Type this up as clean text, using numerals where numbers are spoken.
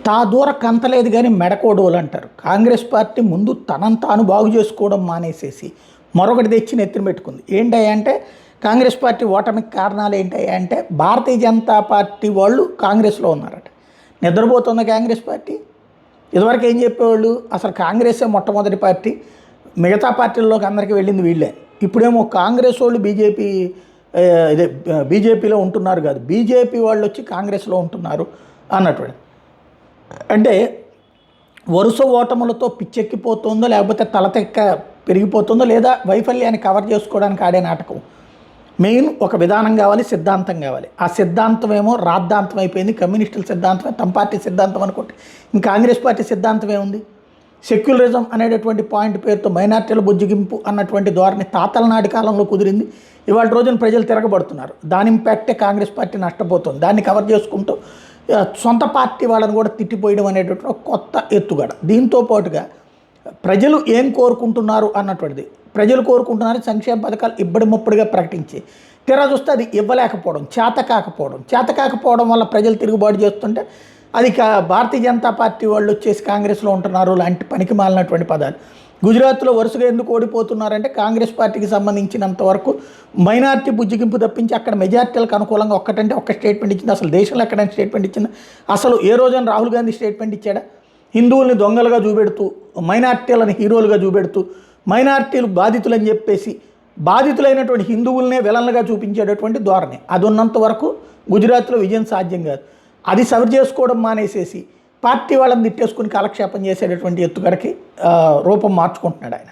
తా దూర కంతలేదు కానీ మెడకోడోలు అంటారు. కాంగ్రెస్ పార్టీ ముందు తనను తాను బాగు చేసుకోవడం మానేసేసి మరొకటి తెచ్చి నెత్తిన పెట్టుకుంది. ఏంటంటే కాంగ్రెస్ పార్టీ ఓటమికి కారణాలు ఏంటంటే భారతీయ జనతా పార్టీ వాళ్ళు కాంగ్రెస్లో ఉన్నారట. నిద్రపోతున్న కాంగ్రెస్ పార్టీ ఇదివరకు ఏం చెప్పేవాళ్ళు, అసలు కాంగ్రెసే మొట్టమొదటి పార్టీ, మిగతా పార్టీల్లోకి అందరికీ వెళ్ళింది వీళ్ళే. ఇప్పుడేమో కాంగ్రెస్ వాళ్ళు బీజేపీలో ఉంటున్నారు కాదు, బీజేపీ వాళ్ళు వచ్చి కాంగ్రెస్లో ఉంటున్నారు అన్నటువంటి. అంటే వరుస ఓటములతో పిచ్చెక్కిపోతుందో లేకపోతే తలతెక్క పెరిగిపోతుందో లేదా వైఫల్యాన్ని కవర్ చేసుకోవడానికి ఆడే నాటకం. మెయిన్ ఒక విధానం కావాలి, సిద్ధాంతం కావాలి. ఆ సిద్ధాంతం ఏమో రాద్ధాంతం అయిపోయింది. కమ్యూనిస్టుల సిద్ధాంతమే తమ పార్టీ సిద్ధాంతం అనుకుంటే ఇంకా కాంగ్రెస్ పార్టీ సిద్ధాంతం ఏముంది? సెక్యులరిజం అనేటటువంటి పాయింట్ పేరుతో మైనార్టీల బుజ్జిగింపు అన్నటువంటి ధోరణి తాతల నాటి కాలంలో కుదిరింది. ఇవాళ రోజున ప్రజలు తిరగబడుతున్నారు. దాని ఇంపాక్టే కాంగ్రెస్ పార్టీ నష్టపోతుంది. దాన్ని కవర్ చేసుకుంటూ సొంత పార్టీ వాళ్ళని కూడా తిట్టిపోయడం అనేటటువంటి ఒక కొత్త ఎత్తుగడ. దీంతో పాటుగా ప్రజలు ఏం కోరుకుంటున్నారు అన్నటువంటిది, ప్రజలు కోరుకుంటున్నారు సంక్షేమ పథకాలు ఇబ్బడి ముప్పడిగా ప్రకటించి తీరా చూస్తే అది ఇవ్వలేకపోవడం, చేత కాకపోవడం వల్ల ప్రజలు తిరుగుబాటు చేస్తుంటే అది భారతీయ జనతా పార్టీ వాళ్ళు వచ్చేసి కాంగ్రెస్లో ఉంటున్నారు లాంటి పనికి మాలినటువంటి పదాలు. గుజరాత్లో వరుసగా ఎందుకు ఓడిపోతున్నారంటే కాంగ్రెస్ పార్టీకి సంబంధించినంత వరకు మైనార్టీ బుజ్జిగింపు తప్పించి అక్కడ మెజార్టీలకు అనుకూలంగా ఒక్క స్టేట్మెంట్ ఇచ్చింది. అసలు దేశంలో ఎక్కడైనా స్టేట్మెంట్ ఇచ్చింది? అసలు ఏ రోజైనా రాహుల్ గాంధీ స్టేట్మెంట్ ఇచ్చాడా? హిందువుల్ని దొంగలుగా చూపెడుతూ, మైనార్టీలను హీరోలుగా చూపెడుతూ, మైనార్టీలు బాధితులని చెప్పేసి బాధితులైనటువంటి హిందువులనే విలన్లుగా చూపించేటటువంటి ధోరణి అది ఉన్నంత వరకు గుజరాత్లో విజయం సాధ్యం కాదు. అది సవర్ చేసుకోవడం మానేసేసి పార్టీ వాళ్ళని తిట్టేసుకుని కాలక్షేపం చేసేటటువంటి ఎత్తుగడకి రూపం మార్చుకుంటున్నాడు ఆయన.